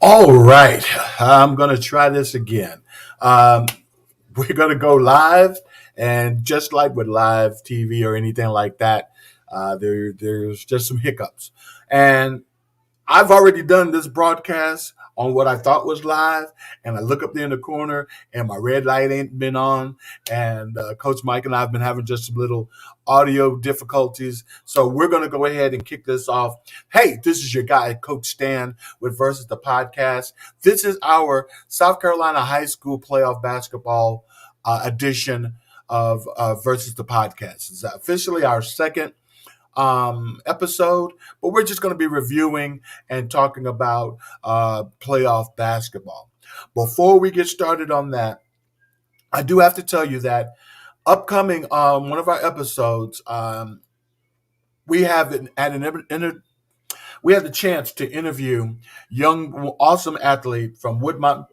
All right, I'm going to try this again. Um, we're going to go live, and just like with live TV or anything like that, there's just some hiccups. And I've already done this broadcast on what I thought was live, and I look up there in the corner, and my red light ain't been on, and Coach Mike and I have been having just some little audio difficulties. So we're going to go ahead and kick this off. Hey, this is your guy, Coach Stan, with Versus the Podcast. This is our South Carolina High School playoff basketball edition of Versus the Podcast. It's officially our second episode, but we're just going to be reviewing and talking about playoff basketball. Before we get started on that, I do have to tell you that upcoming one of our episodes, we have we had the chance to interview young, awesome athlete from Woodmont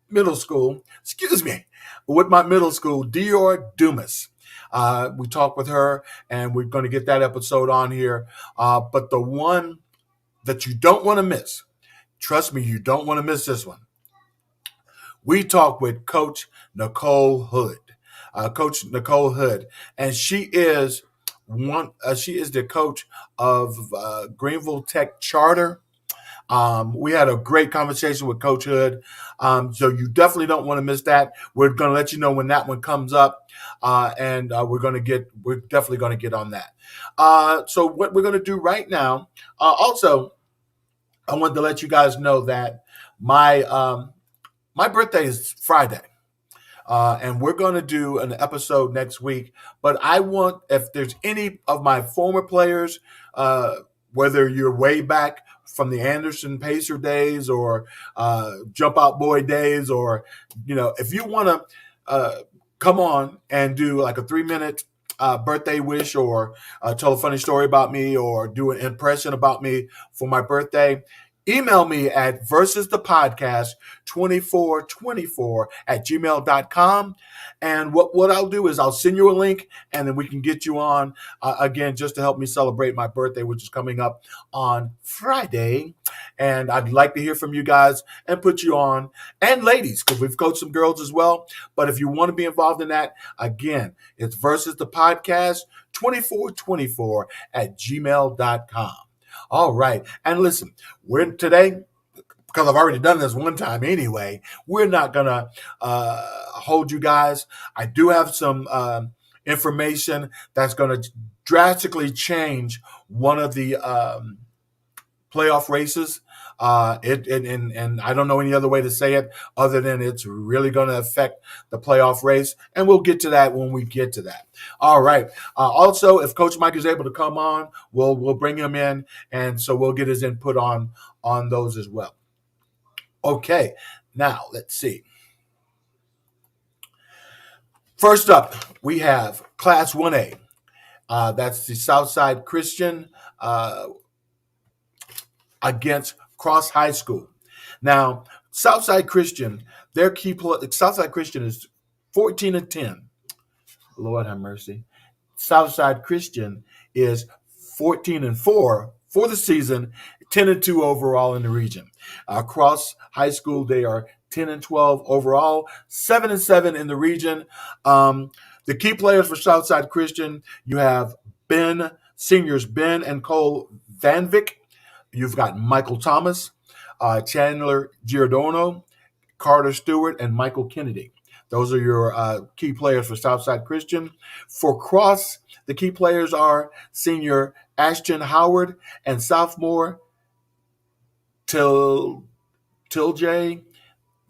Middle School. Excuse me, Woodmont Middle School, Dior Dumas. We talked with her, and we're going to get that episode on here. But the one that you don't want to miss, trust me, you don't want to miss this one. We talked with Coach Nicole Hood. Coach Nicole Hood, and she is the coach of Greenville Tech Charter. We had a great conversation with Coach Hood, so you definitely don't want to miss that. We're going to let you know when that one comes up, and we're definitely going to get on that. So what we're going to do right now, also, I wanted to let you guys know that my birthday is Friday. And we're going to do an episode next week. But I want, if there's any of my former players, whether you're way back from the Anderson Pacer days or Jump Out Boy days, or, if you want to come on and do like a 3-minute birthday wish, or tell a funny story about me, or do an impression about me for my birthday, email me at versusthepodcast2424@gmail.com. And what I'll do is I'll send you a link, and then we can get you on again, just to help me celebrate my birthday, which is coming up on Friday. And I'd like to hear from you guys and put you on, and ladies, because we've coached some girls as well. But if you want to be involved in that, again, it's versusthepodcast2424@gmail.com. All right. And listen, we're today, because I've already done this one time anyway, we're not going to hold you guys. I do have some information that's going to drastically change one of the playoff races. And I don't know any other way to say it other than it's really going to affect the playoff race. And we'll get to that when we get to that. All right. Also, if Coach Mike is able to come on, we'll bring him in. And so we'll get his input on those as well. Okay. Now, let's see. First up, we have Class 1A. That's the Southside Christian against Cross High School. Now, Southside Christian, Southside Christian is 14-10. Lord have mercy. Southside Christian is 14-4 for the season, 10-2 overall in the region. Cross High School, they are 10-12 overall, 7-7 in the region. The key players for Southside Christian, you have seniors Ben and Cole Vanvik. You've got Michael Thomas, Chandler Giordano, Carter Stewart, and Michael Kennedy. Those are your key players for Southside Christian. For Cross, the key players are senior Ashton Howard and sophomore Tilje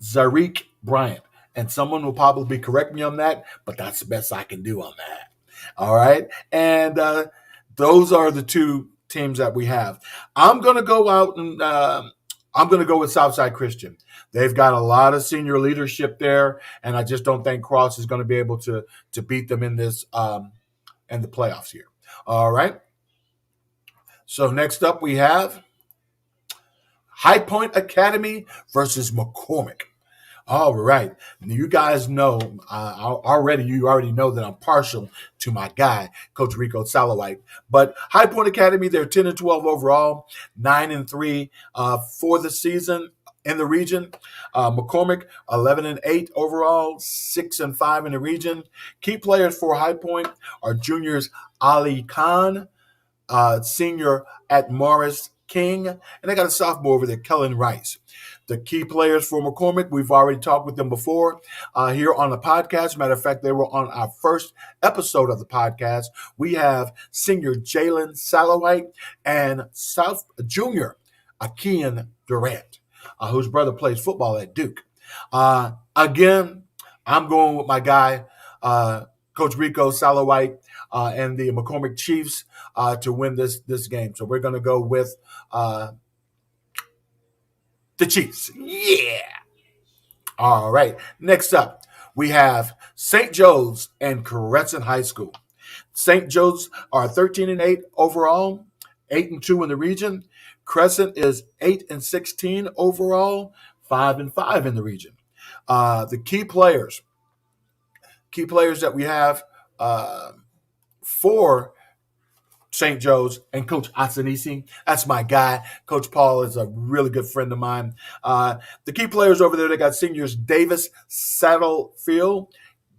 Zarik Bryant. And someone will probably correct me on that, but that's the best I can do on that. All right. And those are the two teams that we have. I'm going to go out and I'm going to go with Southside Christian. They've got a lot of senior leadership there, and I just don't think Cross is going to be able to beat them in this in the playoffs here. All right. So next up we have High Point Academy versus McCormick. All right. You guys know you already know that I'm partial to my guy, Coach Rico Salawite. But High Point Academy, they're 10 and 12 overall, 9 and 3 for the season in the region. McCormick, 11 and 8 overall, 6 and 5 in the region. Key players for High Point are juniors Ali Khan, senior at Morris King, and they got a sophomore over there, Kellen Rice. The key players for McCormick, we've already talked with them before here on the podcast. Matter of fact, they were on our first episode of the podcast. We have senior Jalen Salawite and South junior Keenan Durant, whose brother plays football at Duke. Again, I'm going with my guy, Coach Rico Salawite, and the McCormick Chiefs to win this game. So we're going to go with the Chiefs. Yeah. All right. Next up, we have St. Joe's and Crescent High School. St. Joe's are 13 and 8 overall, 8 and 2 in the region. Crescent is 8 and 16 overall, 5 and 5 in the region. The key players that we have for St. Joe's and Coach Asanisi. That's my guy. Coach Paul is a really good friend of mine. The key players over there, they got seniors Davis Saddlefield,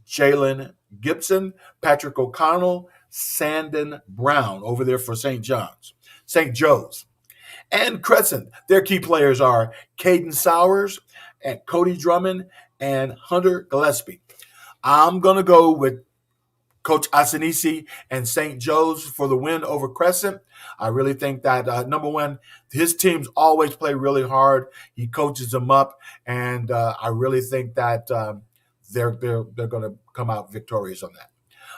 Jalen Gibson, Patrick O'Connell, Sandon Brown over there for St. Joe's. And Crescent, their key players are Caden Sowers and Cody Drummond and Hunter Gillespie. I'm going to go with Coach Asanisi and St. Joe's for the win over Crescent. I really think that, number one, his teams always play really hard. He coaches them up, and I really think that they're going to come out victorious on that.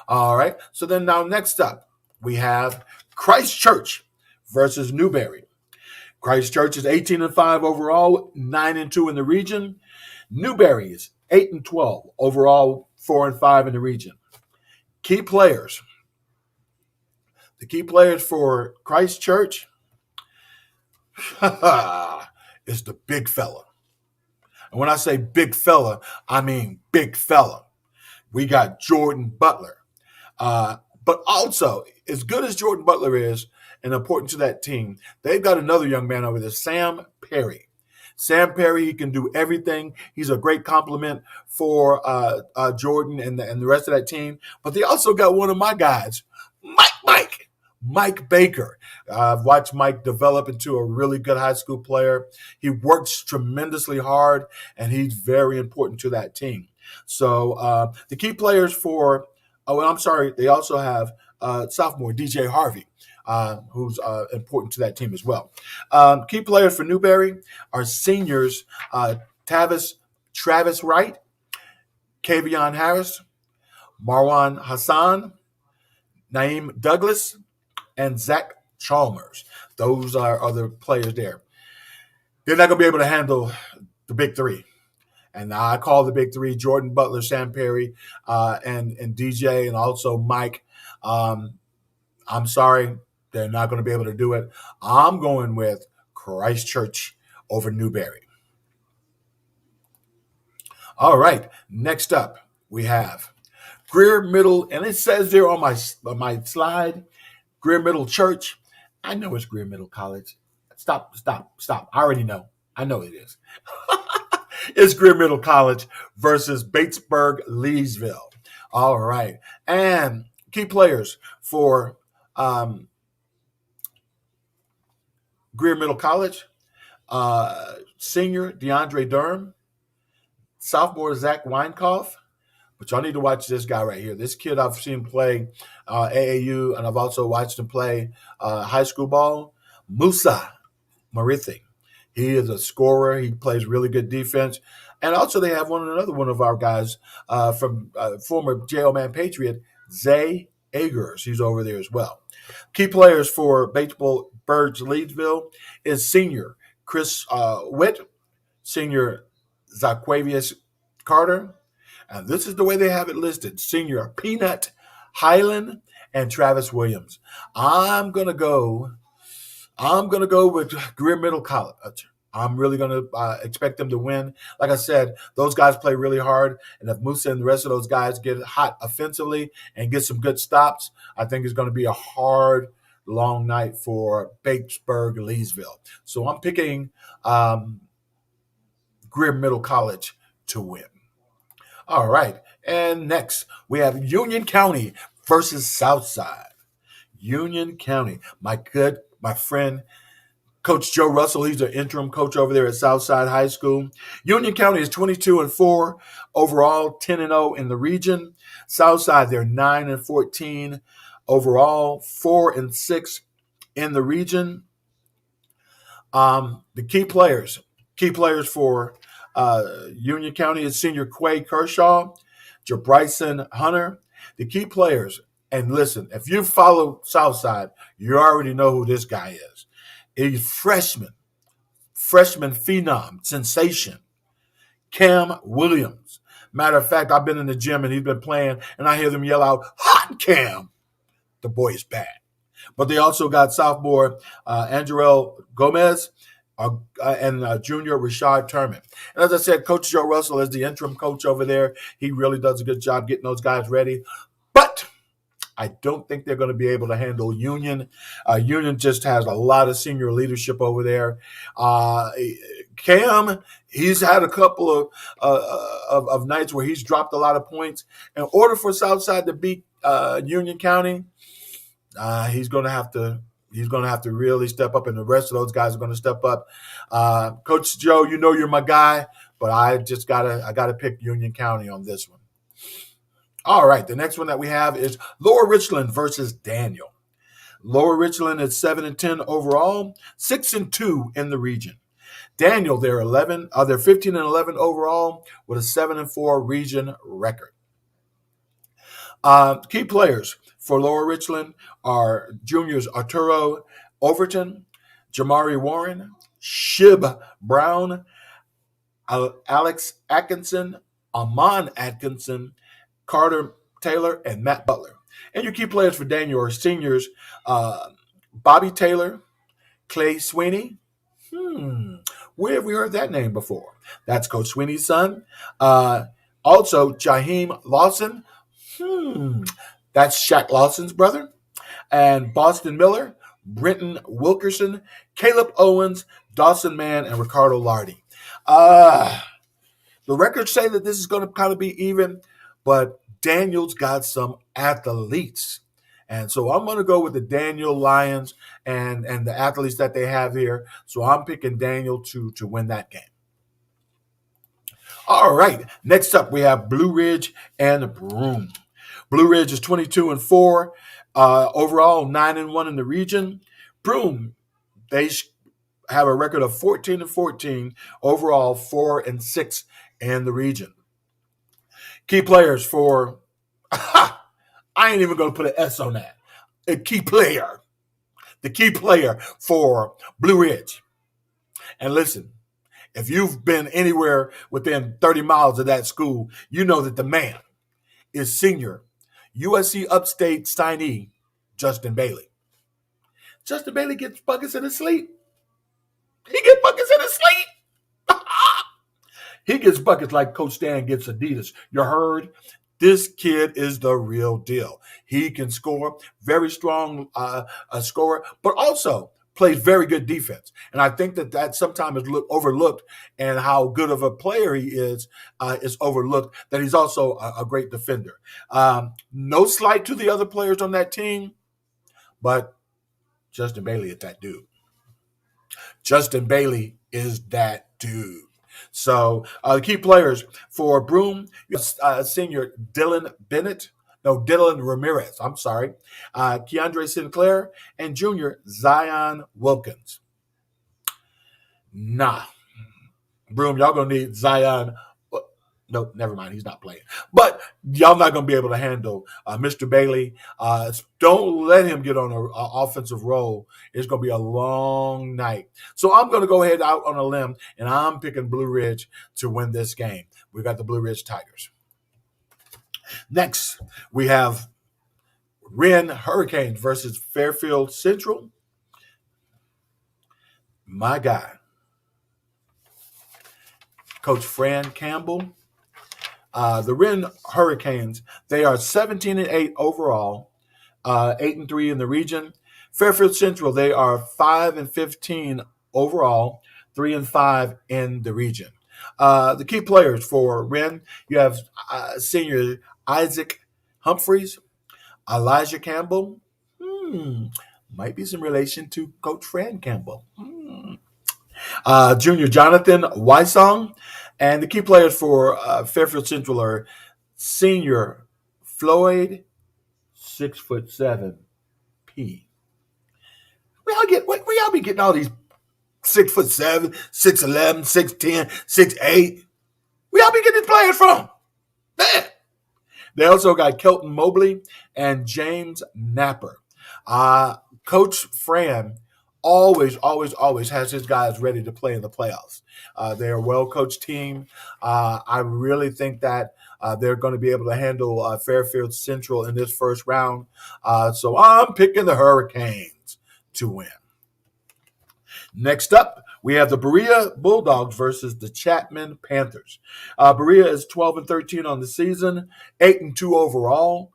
All right. So then now next up, we have Christchurch versus Newberry. Christchurch is 18 and 5 overall, 9 and 2 in the region. Newberry is 8 and 12 overall, 4 and 5 in the region. Key players. The key players for Christchurch is the big fella. And when I say big fella, I mean big fella. We got Jordan Butler. But also, as good as Jordan Butler is and important to that team, they've got another young man over there, Sam Perry. Sam Perry, he can do everything. He's a great compliment for Jordan and the rest of that team. But they also got one of my guys, Mike Baker. I've watched Mike develop into a really good high school player. He works tremendously hard, and he's very important to that team. So the key players for they also have sophomore DJ Harvey, who's important to that team as well. Key players for Newberry are seniors Travis Wright, Kavion Harris, Marwan Hassan, Naeem Douglas, and Zach Chalmers. Those are other players there. They're not going to be able to handle the big three. And I call the big three Jordan Butler, Sam Perry, and DJ, and also Mike. I'm sorry, they're not going to be able to do it. I'm going with Christchurch over Newberry. All right, next up we have Greer Middle, and it says there on my slide, Greer Middle Church. I know it's Greer Middle College. Stop. I already know. I know it is. It's Greer Middle College versus BatesburgLeesville. All right. And key players for Greer Middle College, senior DeAndre Durham, sophomore Zach Weinkoff. But y'all need to watch this guy right here. This kid I've seen play AAU, and I've also watched him play high school ball, Musa Marithi. He is a scorer. He plays really good defense. And also they have another one of our guys from former JL Mann Patriot, Zay Agers. He's over there as well. Key players for BatesburgLeesville is senior Chris Witt, senior Zaquavius Carter. And this is the way they have it listed. Senior Peanut Highland and Travis Williams. I'm gonna go with Greer Middle College. I'm really going to expect them to win. Like I said, those guys play really hard. And if Musa and the rest of those guys get hot offensively and get some good stops, I think it's going to be a hard, long night for Batesburg-Leesville. So I'm picking Greer Middle College to win. All right. And next, we have Union County versus Southside. Union County. My friend, Coach Joe Russell, he's the interim coach over there at Southside High School. Union County is 22-4 overall, 10-0 in the region. Southside, they're 9-14 overall, 4-6 in the region. The key players for Union County is senior Quay Kershaw, Bryson Hunter. The key players, and listen, if you follow Southside, you already know who this guy is. He's freshman phenom, sensation, Cam Williams. Matter of fact, I've been in the gym and he's been playing, and I hear them yell out, "Hot Cam!" The boy is bad. But they also got sophomore Andrel Gomez and junior Rashad Turman. And as I said, Coach Joe Russell is the interim coach over there. He really does a good job getting those guys ready. But I don't think they're going to be able to handle Union. Union just has a lot of senior leadership over there. Cam, he's had a couple of nights where he's dropped a lot of points. In order for Southside to beat Union County, he's going to have to really step up, and the rest of those guys are going to step up. Coach Joe, you know you're my guy, but I gotta pick Union County on this one. All right, the next one that we have is Lower Richland versus Daniel. Lower Richland is 7-10 overall, 6-2 in the region. Daniel, they're 15-11 overall with a 7-4 region record. Key players for Lower Richland are juniors Arturo Overton, Jamari Warren, Shib Brown, Alex Atkinson, Amon Atkinson, Carter Taylor, and Matt Butler. And your key players for Daniel are seniors Bobby Taylor, Clay Sweeney. Where have we heard that name before? That's Coach Sweeney's son. Also, Jaheim Lawson. That's Shaq Lawson's brother. And Boston Miller, Brenton Wilkerson, Caleb Owens, Dawson Mann, and Ricardo Lardy. The records say that this is going to kind of be even, but Daniel's got some athletes. And so I'm going to go with the Daniel Lions and the athletes that they have here. So I'm picking Daniel to win that game. All right. Next up, we have Blue Ridge and Broome. Blue Ridge is 22-4, overall 9-1 in the region. Broome, they have a record of 14-14, overall 4-6 in the region. Key players for, I ain't even going to put an S on that. The key player for Blue Ridge. And listen, if you've been anywhere within 30 miles of that school, you know that the man is senior USC Upstate signee Justin Bailey. Justin Bailey gets buckets in his sleep. He gets buckets in his sleep. He gets buckets like Coach Stan gets Adidas. You heard? This kid is the real deal. He can score, very strong scorer, but also plays very good defense. And I think that sometimes is overlooked, and how good of a player he is overlooked, that he's also a great defender. No slight to the other players on that team, but Justin Bailey is that dude. Justin Bailey is that dude. So the key players for Broome, senior Dylan Ramirez, Keandre Sinclair, and junior Zion Wilkins. Broome, y'all going to need Zion. No, never mind. He's not playing. But y'all not going to be able to handle Mr. Bailey. Don't let him get on an offensive role. It's going to be a long night. So I'm going to go ahead out on a limb, and I'm picking Blue Ridge to win this game. We got the Blue Ridge Tigers. Next, we have Wren Hurricanes versus Fairfield Central. My guy, Coach Fran Campbell. The Wren Hurricanes, they are 17-8 overall, 8-3 in the region. Fairfield Central, they are 5-15 overall, 3-5 in the region. The key players for Wren, you have senior Isaac Humphreys, Elijah Campbell. Might be some relation to Coach Fran Campbell. Junior Jonathan Wysong. And the key players for Fairfield Central are senior Floyd, 6'7" P. Where y'all be getting all these 6'7", 6'11", 6'10", 6'8"? Where y'all be getting these players from? Man. They also got Kelton Mobley and James Napper. Coach Fran always has his guys ready to play in the playoffs. They're a well-coached team. I really think that they're going to be able to handle Fairfield Central in this first round. So I'm picking the Hurricanes to win. Next up, we have the Berea Bulldogs versus the Chapman Panthers. Berea is 12-13 on the season, 8-2 overall.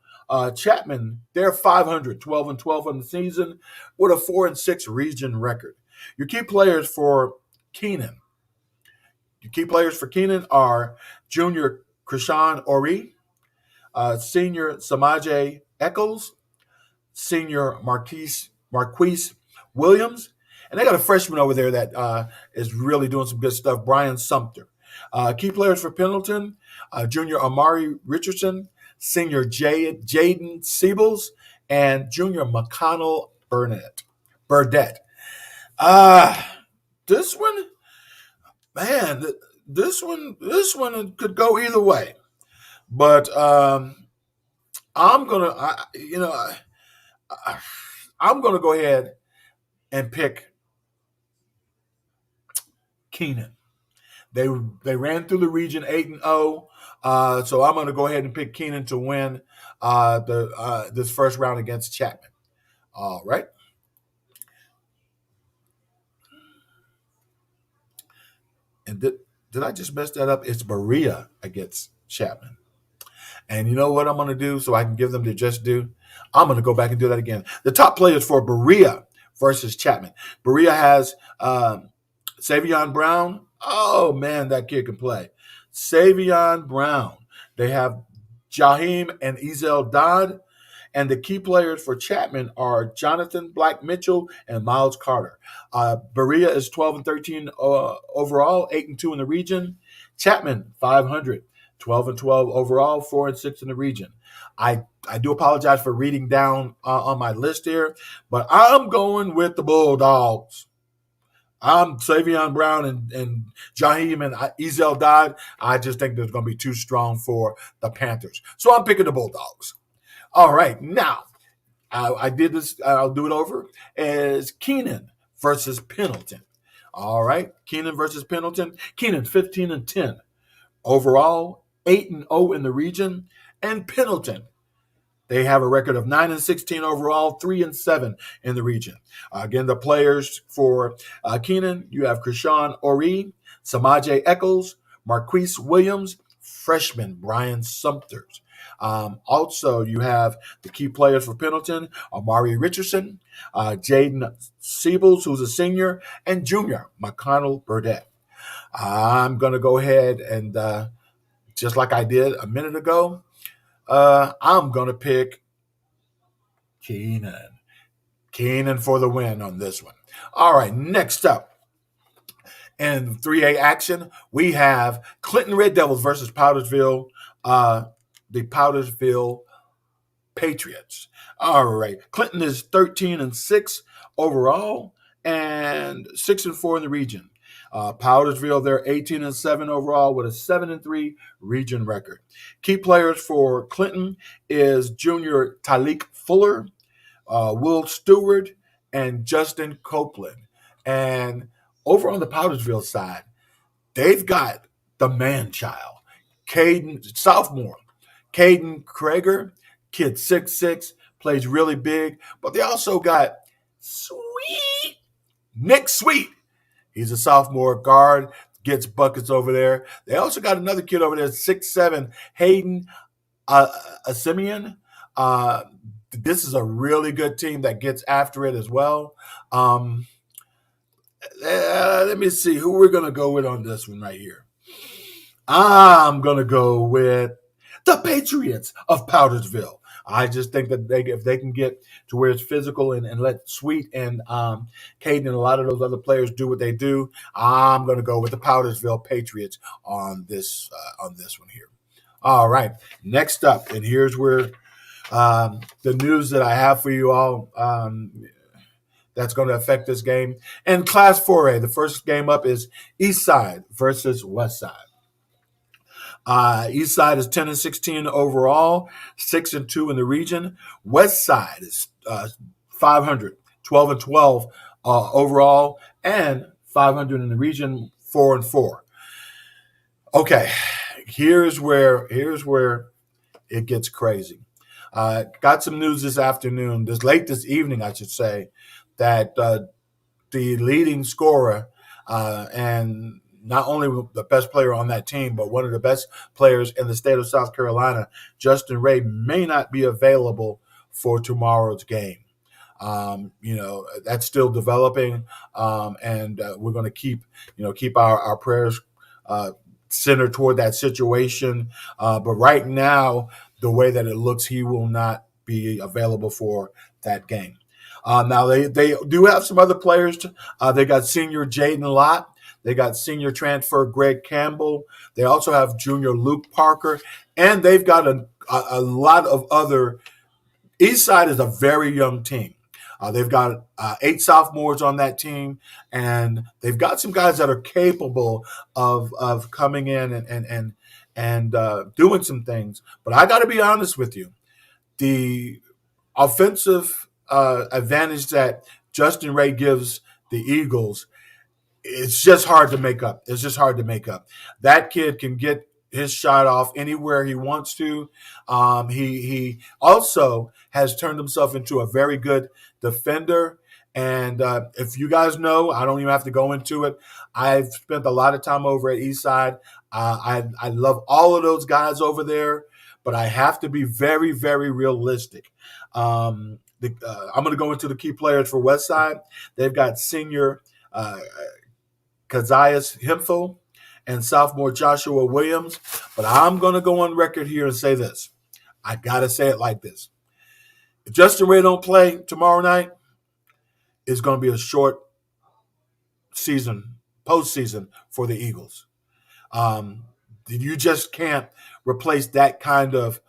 Chapman, they're 500, 12-12 on the season, with a 4-6 region record. Your key players for Keenan. Your key players for Keenan are junior Krishan Ori, senior Samaje Eccles, senior Marquise Williams, and they got a freshman over there that is really doing some good stuff, Brian Sumter. Key players for Pendleton, junior Amari Richardson, senior Jaden Siebels, and junior McConnell Burdett. This one, man, this one could go either way. But I'm gonna go ahead and pick Keenan. They ran through the region 8-0, so I'm going to go ahead and pick Keenan to win this first round against Chapman. All right. And did I just mess that up? It's Berea against Chapman. And you know what I'm going to do so I can give them their just due? I'm going to go back and do that again. The top players for Berea versus Chapman. Berea has Savion Brown. Oh, man, that kid can play. Savion Brown. They have Jaheim and Ezel Dodd. And the key players for Chapman are Jonathan Black Mitchell and Miles Carter. Berea is 12-13 overall, 8-2 in the region. Chapman, 500, 12-12 overall, 4-6 in the region. I do apologize for reading down on my list here, but I'm going with the Bulldogs. I'm Savion Brown and Jaheim and Ezel Dodd. I just think they're going to be too strong for the Panthers. So I'm picking the Bulldogs. All right, now, I did this. I'll do it over. As Keenan versus Pendleton. All right, Keenan versus Pendleton. Keenan 15-10 overall, 8-0 in the region, and Pendleton, they have a record of 9-16 overall, 3-7 in the region. Again, the players for Keenan, you have Krishan Ori, Samaje Eccles, Marquise Williams, freshman Brian Sumter. Also, you have the key players for Pendleton, Amari Richardson, Jaden Siebels, who's a senior, and junior McConnell Burdett. I'm going to go ahead and, just like I did a minute ago, I'm going to pick Keenan. Keenan for the win on this one. All right, next up. In 3A action, we have Clinton Red Devils versus Powdersville, the Powdersville Patriots. All right. Clinton is 13-6 overall and 6-4 in the region. Powdersville, they're 18-7 overall with a 7-3 region record. Key players for Clinton is junior Talik Fuller, Will Stewart, and Justin Copeland. And over on the Powdersville side, they've got the man-child, sophomore, Caden Krager, kid 6'6", plays really big, but they also got Nick Sweet. He's a sophomore guard, gets buckets over there. They also got another kid over there, 6'7", Hayden uh, Simeon. Uh, this is a really good team that gets after it as well. Let me see who we're going to go with on this one right here. I'm going to go with the Patriots of Powdersville. I just think that if they can get to where it's physical and let Sweet and Caden and a lot of those other players do what they do, I'm going to go with the Powdersville Patriots on this one here. All right, next up, and here's where the news that I have for you all that's going to affect this game. In Class 4A, the first game up is Eastside versus Westside. Eastside is 10-16 overall, 6-2 in the region. Westside is 500, 12-12 overall, and 500 in the region, 4-4. Okay, here's where it gets crazy. Got some news this afternoon, late this evening, I should say, that the leading scorer and not only the best player on that team, but one of the best players in the state of South Carolina, Justin Ray, may not be available for tomorrow's game. That's still developing, and we're going to keep our prayers centered toward that situation. But right now, the way that it looks, he will not be available for that game. Now, they do have some other players. They got senior Jaden Lott. They got senior transfer Greg Campbell. They also have junior Luke Parker. And they've got a lot of other – Eastside is a very young team. They've got 8 sophomores on that team, and they've got some guys that are capable of coming in and doing some things. But I got to be honest with you. The offensive advantage that Justin Ray gives the Eagles, it's just hard to make up. That kid can get his shot off anywhere he wants to. He also has turned himself into a very good defender. And if you guys know, I don't even have to go into it. I've spent a lot of time over at Eastside. I love all of those guys over there, but I have to be very, very realistic. I'm going to go into the key players for Westside. They've got senior Kezias Hemphill and sophomore Joshua Williams. But I'm going to go on record here and say this. I got to say it like this. If Justin Ray don't play tomorrow night, it's going to be a short season, postseason for the Eagles. You just can't replace that kind of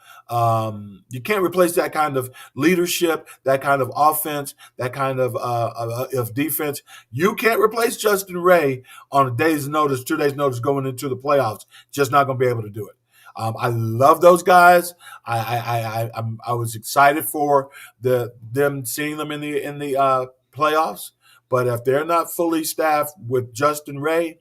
leadership, that kind of offense, that kind of defense. You can't replace Justin Ray on a day's notice, 2 days' notice going into the playoffs. Just not going to be able to do it. I love those guys. I was excited for them seeing them in the playoffs. But if they're not fully staffed with Justin Ray,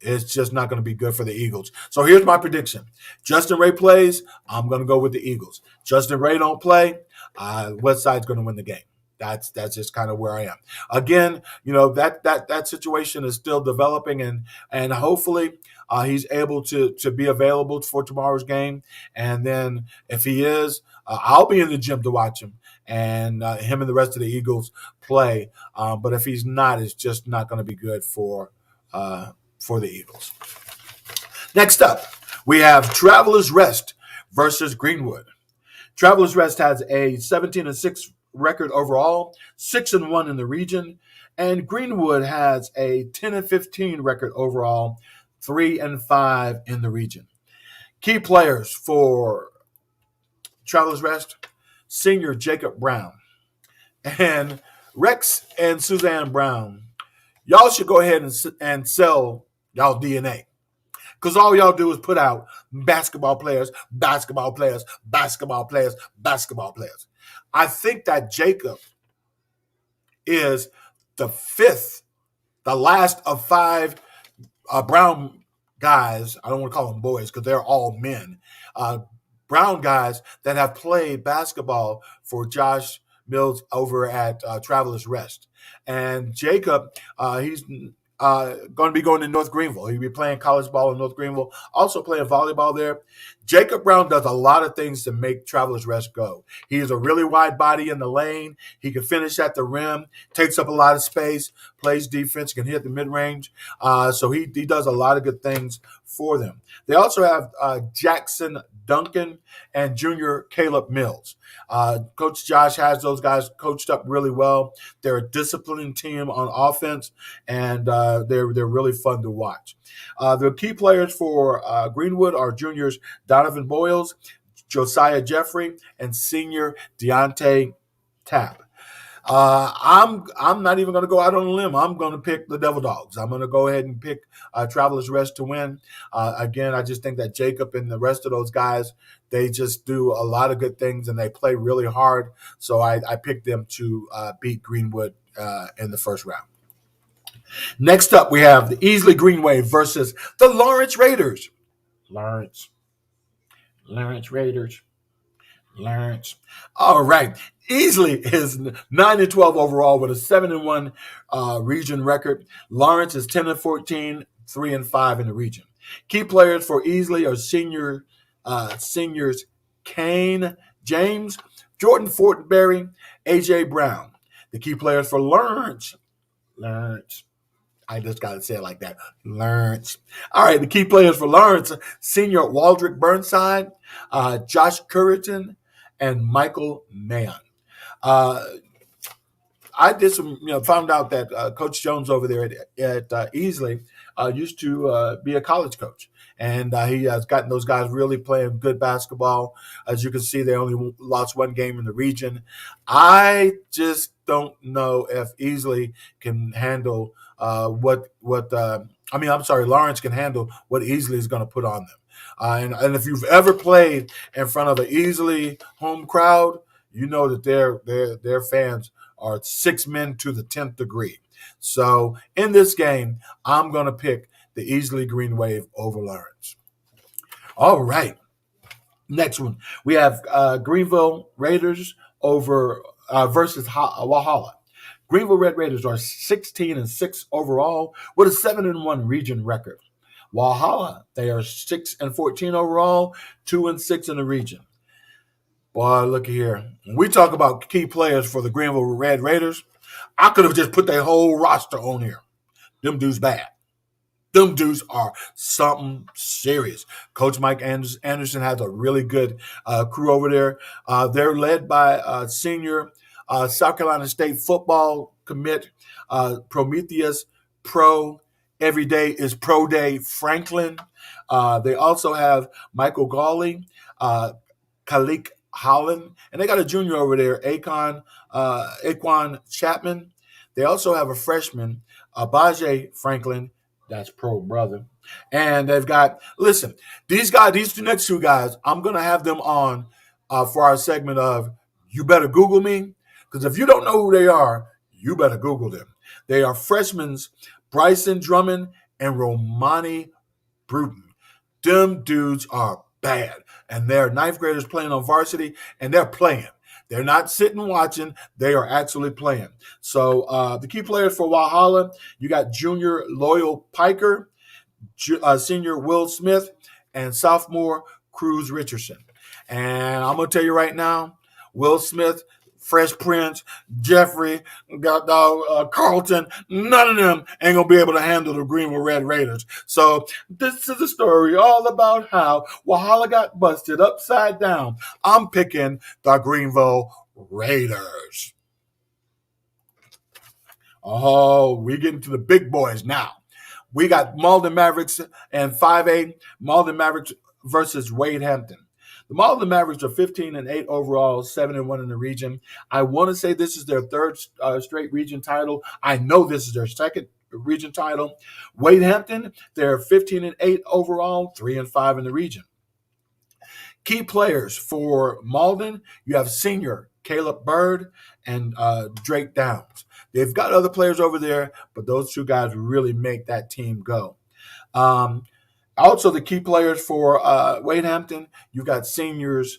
it's just not going to be good for the Eagles. So here's my prediction. Justin Ray plays, I'm going to go with the Eagles. Justin Ray don't play, Westside's going to win the game. That's just kind of where I am. Again, that situation is still developing, and hopefully he's able to be available for tomorrow's game. And then if he is, I'll be in the gym to watch him and him and the rest of the Eagles play. But if he's not, it's just not going to be good for the Eagles. Next up, we have Travelers Rest versus Greenwood. Travelers Rest has a 17-6 record overall, 6-1 in the region, and Greenwood has a 10-15 record overall, 3-5 in the region. Key players for Travelers Rest: senior Jacob Brown. And Rex and Suzanne Brown, y'all should go ahead and sell y'all DNA. Because all y'all do is put out basketball players, basketball players, basketball players, basketball players. I think that Jacob is the last of 5 Brown guys. I don't want to call them boys because they're all men. Brown guys that have played basketball for Josh Mills over at Travelers Rest. And Jacob, he's going to be going to North Greenville. He'll be playing college ball in North Greenville, also playing volleyball there. Jacob Brown does a lot of things to make Travelers Rest go. He is a really wide body in the lane. He can finish at the rim, takes up a lot of space, plays defense, can hit the mid-range. So he does a lot of good things for them. They also have Jackson Duncan and junior Caleb Mills. Coach Josh has those guys coached up really well. They're a disciplined team on offense, and they're really fun to watch. The key players for Greenwood are juniors Donovan Boyles, Josiah Jeffrey, and senior Deontay Tapp. I'm not even going to go out on a limb. I'm going to pick the Devil Dogs. I'm going to go ahead and pick Travelers Rest to win. Again, I just think that Jacob and the rest of those guys, they just do a lot of good things and they play really hard. So I picked them to beat Greenwood in the first round. Next up, we have the Easley Green Wave versus the Lawrence Raiders. Lawrence Raiders. All right. Easley is 9-12 overall with a 7-1 region record. Lawrence is 10-14, 3-5 in the region. Key players for Easley are seniors Kane James, Jordan Fortenberry, AJ Brown. The key players for Lawrence. I just got to say it like that. Lawrence. All right, the key players for Lawrence, senior Waldrick Burnside, Josh Curriton, and Michael Mann. I did some, found out that Coach Jones over there at Easley used to be a college coach. And he has gotten those guys really playing good basketball. As you can see, they only lost one game in the region. I just don't know if Easley can handle Lawrence can handle what Easley is going to put on them. And if you've ever played in front of an Easley home crowd, you know that their fans are 6 men to the 10th degree. So in this game, I'm going to pick the Easley Green Wave over Lawrence. All right. Next one, we have Greenville Raiders versus Walhalla. Greenville Red Raiders are 16-6 overall with a 7-1 region record. Walhalla, they are 6-14 overall, 2-6 in the region. Boy, look here. When we talk about key players for the Greenville Red Raiders, I could have just put their whole roster on here. Them dudes bad. Them dudes are something serious. Coach Mike Anderson has a really good crew over there. They're led by senior South Carolina State football commit Prometheus Pro. Every day is Pro Day Franklin. They also have Michael Gawley, Khalik Holland, and they got a junior over there, Aquan Chapman. They also have a freshman, Abaje Franklin. That's pro brother. And they've got, listen, these two next two guys, I'm going to have them on for our segment of You Better Google Me. Because if you don't know who they are, you better Google them. They are freshmen Bryson Drummond and Romani Bruton. Them dudes are bad. And they're ninth graders playing on varsity, and they're playing. They're not sitting watching. They are actually playing. So the key players for Walhalla, you got junior Loyal Piker, senior Will Smith, and sophomore Cruz Richardson. And I'm going to tell you right now, Will Smith, Fresh Prince, Jeffrey, Carlton, none of them ain't going to be able to handle the Greenville Red Raiders. So this is a story all about how Walhalla got busted upside down. I'm picking the Greenville Raiders. Oh, we're getting to the big boys now. We got Mauldin Mavericks and 5A, Mauldin Mavericks versus Wade Hampton. The Mauldin Mavericks are 15-8 overall, 7-1 in the region. I want to say this is their third straight region title. I know this is their second region title. Wade Hampton, they're 15-8 overall, 3-5 in the region. Key players for Mauldin, you have senior Caleb Bird and Drake Downs. They've got other players over there, but those two guys really make that team go. Also, the key players for Wade Hampton, you've got seniors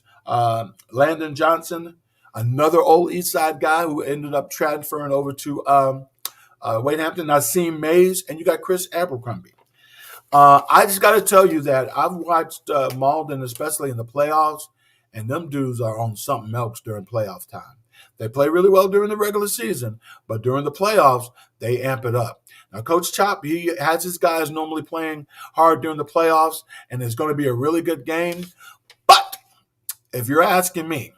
Landon Johnson, another old Eastside guy who ended up transferring over to Wade Hampton, Naseem Mays, and you got Chris Abercrombie. I just got to tell you that I've watched Mauldin, especially in the playoffs, and them dudes are on something else during playoff time. They play really well during the regular season, but during the playoffs, they amp it up. Now, Coach Chop, he has his guys normally playing hard during the playoffs, and it's going to be a really good game. But if you're asking me,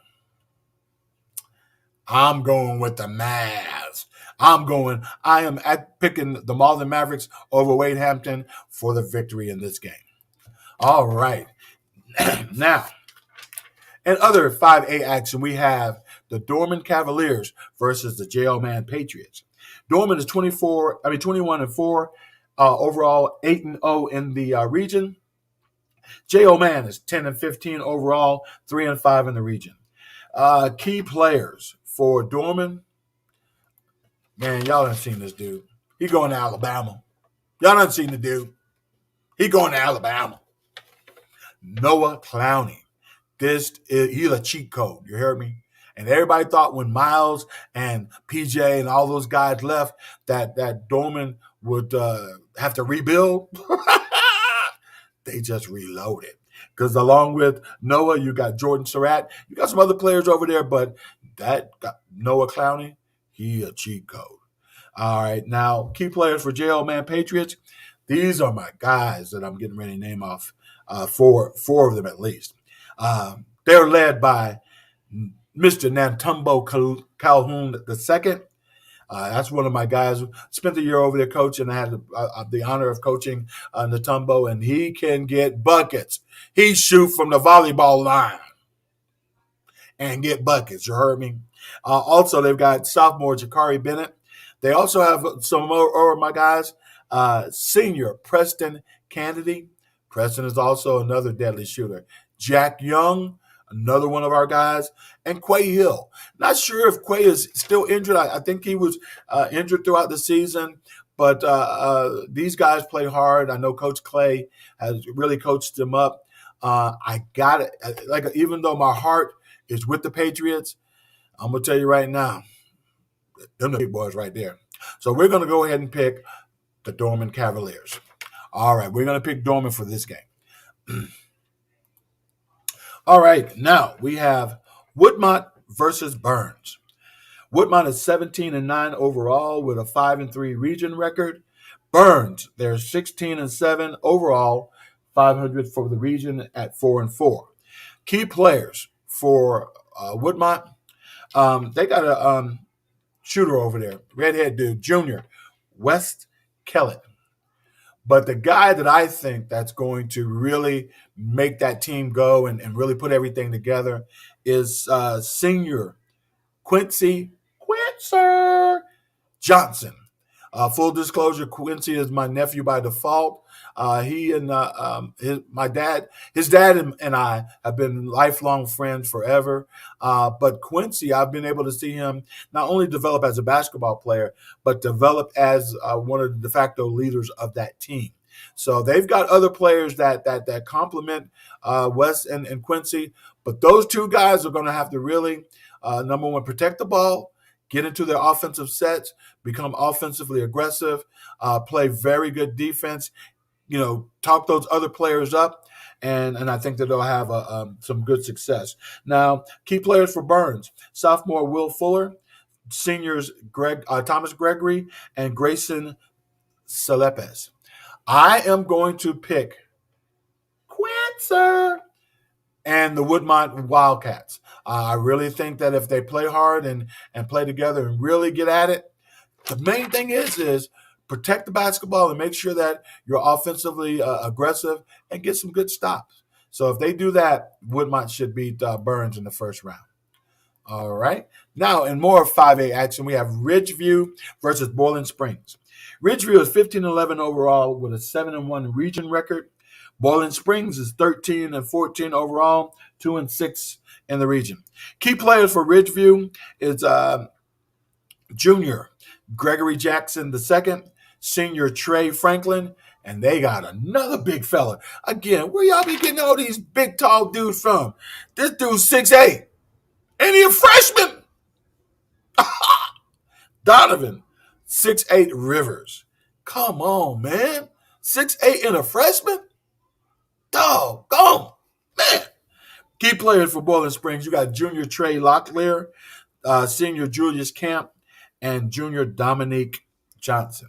I'm going with the Mavs. I am picking the Mauldin Mavericks over Wade Hampton for the victory in this game. All right. Now, in other 5A action, we have the Dorman Cavaliers versus the JL Mann Patriots. Dorman is 21-4 overall, 8-0 in the region. JL Mann is 10-15 overall, 3-5 in the region. Key players for Dorman. Man, y'all done seen this dude. He going to Alabama. Y'all done seen the dude. He going to Alabama. Noah Clowney. He's a cheat code. You heard me? And everybody thought when Miles and PJ and all those guys left that Dorman would have to rebuild. They just reloaded. Because along with Noah, you got Jordan Surratt. You got some other players over there, but that Noah Clowney, he a cheat code. All right, now key players for JL Mann Patriots. These are my guys that I'm getting ready to name off. Four of them at least. They're led by Mr. Nantumbo Calhoun II. That's one of my guys who spent the year over there coaching. I had the honor of coaching Nantumbo, and he can get buckets. He shoot from the volleyball line and get buckets. You heard me? Also, they've got sophomore Jakari Bennett. They also have some more of my guys. Senior Preston Kennedy. Preston is also another deadly shooter. Jack Young, another one of our guys, and Quay Hill. Not sure if Quay is still injured. I think he was injured throughout the season, but these guys play hard. I know Coach Clay has really coached them up. I got it. Even though my heart is with the Patriots, I'm gonna tell you right now, them the big boys right there. So we're gonna go ahead and pick the Dorman Cavaliers. All right, we're gonna pick Dorman for this game. All right, now we have Woodmont versus Burns. Woodmont is 17-9 overall with a 5-3 region record. Burns, they're 16-7 overall, 500 for the region at 4-4. Key players for Woodmont, they got a shooter over there, redhead dude, junior, West Kellett. But the guy that I think that's going to really make that team go and really put everything together is senior Quincy Johnson. Full disclosure, Quincy is my nephew by default. He and his dad and I have been lifelong friends forever. But Quincy, I've been able to see him not only develop as a basketball player, but develop as one of the de facto leaders of that team. So they've got other players that complement Wes and Quincy, but those two guys are going to have to really, number one, protect the ball, get into their offensive sets, become offensively aggressive, play very good defense, talk those other players up, and I think that they'll have some good success. Now, key players for Burns, sophomore Will Fuller, seniors Thomas Gregory, and Grayson Celepes. I am going to pick Quincy and the Woodmont Wildcats. I really think that if they play hard and play together and really get at it, the main thing is protect the basketball and make sure that you're offensively aggressive and get some good stops. So if they do that, Woodmont should beat Burns in the first round. All right. Now, in more 5A action, we have Ridgeview versus Boiling Springs. Ridgeview is 15-11 overall with a 7-1 region record. Boiling Springs is 13-14 overall, 2-6 in the region. Key players for Ridgeview is junior Gregory Jackson II, senior Trey Franklin, and they got another big fella. Again, where y'all be getting all these big, tall dudes from? This dude's 6'8", and he a freshman. Donovan 6'8" Rivers. Come on, man. 6'8" and a freshman? Doggone, man. Key players for Boiling Springs, you got junior Trey Locklear, senior Julius Camp, and junior Dominique Johnson.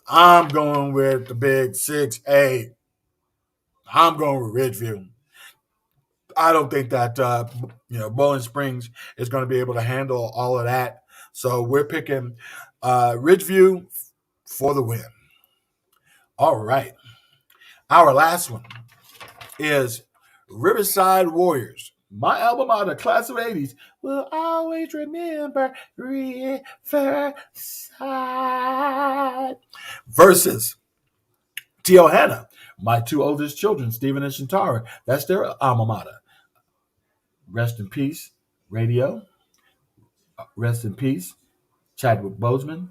I'm going with the big 6'8". I'm going with Ridgeview. I don't think that Bowling Springs is going to be able to handle all of that. So we're picking Ridgeview for the win. All right. Our last one is Riverside Warriors. My alma mater, class of 80s, will always remember Riverside versus TL Hanna. My two oldest children, Stephen and Shantara. That's their alma mater. Rest in peace, radio. Rest in peace, Chadwick Boseman.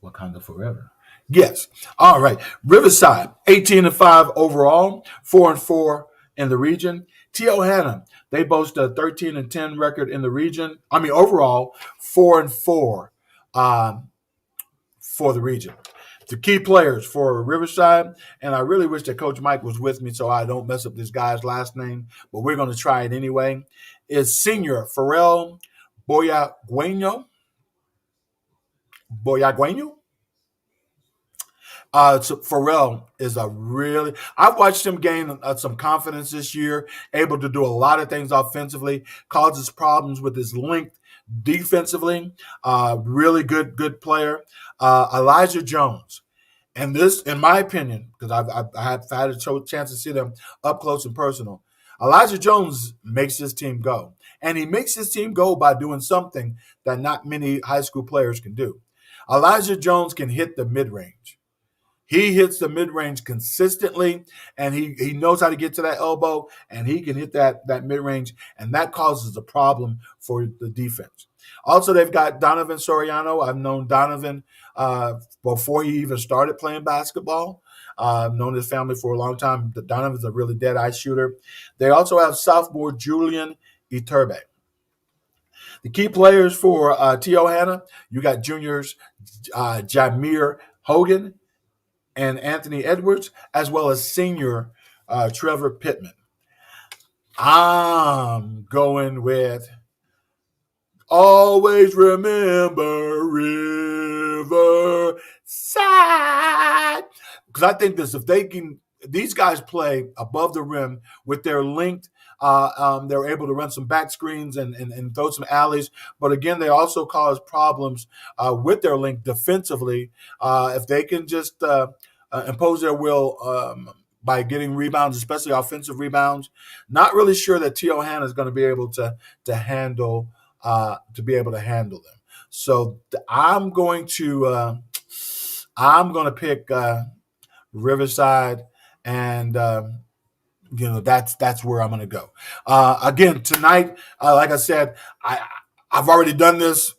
Wakanda forever. Yes. All right. Riverside, 18-5 overall, 4-4 in the region. TL Hanna, they boast a 13-10 record in the region. I mean, overall, 4-4 for the region. The key players for Riverside, and I really wish that Coach Mike was with me so I don't mess up this guy's last name, but we're going to try it anyway, is senior Pharrell Boyagueño. So Pharrell is I've watched him gain some confidence this year, able to do a lot of things offensively, causes problems with his length defensively. Really good player. Elijah Jones. And this, in my opinion, because I've had a chance to see them up close and personal, Elijah Jones makes his team go. And he makes his team go by doing something that not many high school players can do. Elijah Jones can hit the mid-range. He hits the mid-range consistently, and he knows how to get to that elbow, and he can hit that mid-range, and that causes a problem for the defense. Also, they've got Donovan Soriano. I've known Donovan before he even started playing basketball. I've known his family for a long time. Donovan's a really dead-eye shooter. They also have sophomore Julian Iturbe. The key players for T.O. Hanna, you got juniors Jameer Hogan and Anthony Edwards, as well as senior Trevor Pittman. I'm going with always remember Riverside. Because I think this, if these guys play above the rim with their length, they're able to run some back screens and throw some alleys. But again, they also cause problems with their length defensively. If they can just impose their will by getting rebounds, especially offensive rebounds, not really sure that T.O. Hanna is going to be able to handle them. So I'm going to pick Riverside, and that's where I'm going to go. Again, tonight, like I said, I've already done this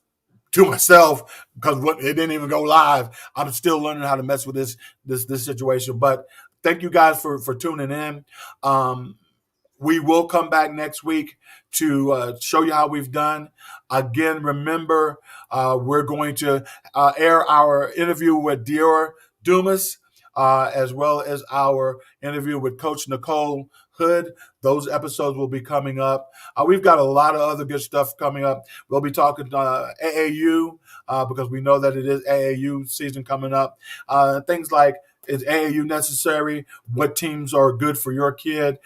to myself because it didn't even go live. I'm still learning how to mess with this situation. But thank you guys for tuning in. We will come back next week to show you how we've done. Again, remember, we're going to air our interview with Dior Dumas, as well as our interview with Coach Nicole Hood. Those episodes will be coming up. We've got a lot of other good stuff coming up. We'll be talking AAU because we know that it is AAU season coming up. Things like, is AAU necessary? What teams are good for your kid?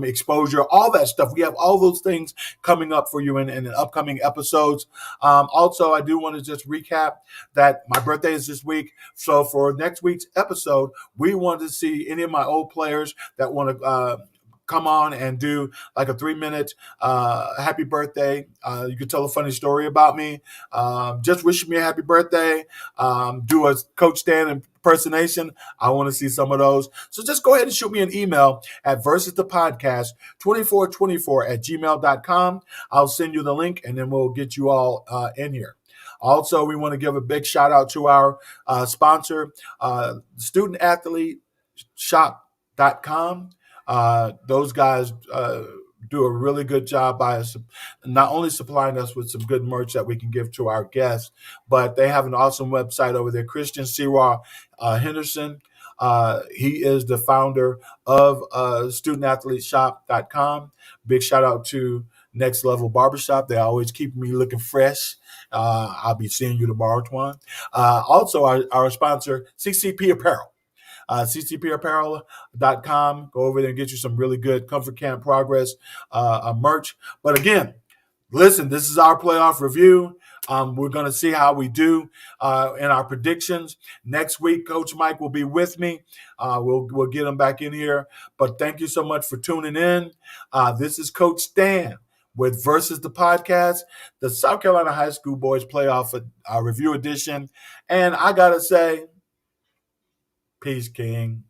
Exposure, all that stuff. We have all those things coming up for you in the upcoming episodes. Also, I do want to just recap that my birthday is this week. So for next week's episode, we want to see any of my old players that want to come on and do like a 3-minute happy birthday. You can tell a funny story about me. Just wish me a happy birthday. Do a Coach Stan impersonation. I want to see some of those. So just go ahead and shoot me an email at versusthepodcast2424@gmail.com. I'll send you the link, and then we'll get you all in here. Also, we want to give a big shout out to our sponsor, studentathleteshop.com. Those guys do a really good job by not only supplying us with some good merch that we can give to our guests, but they have an awesome website over there. Christian Siwa Henderson. He is the founder of studentathleteshop.com. Big shout out to Next Level Barbershop. They always keep me looking fresh. I'll be seeing you tomorrow, Twan. Also, our sponsor, CCP Apparel. ccpapparel.com. Go over there and get you some really good Comfort Camp Progress merch. But again, listen, this is our playoff review. We're going to see how we do in our predictions. Next week, Coach Mike will be with me. We'll get him back in here. But thank you so much for tuning in. This is Coach Stan with Versus the Podcast, the South Carolina High School Boys Playoff Review Edition. And I got to say, peace, King.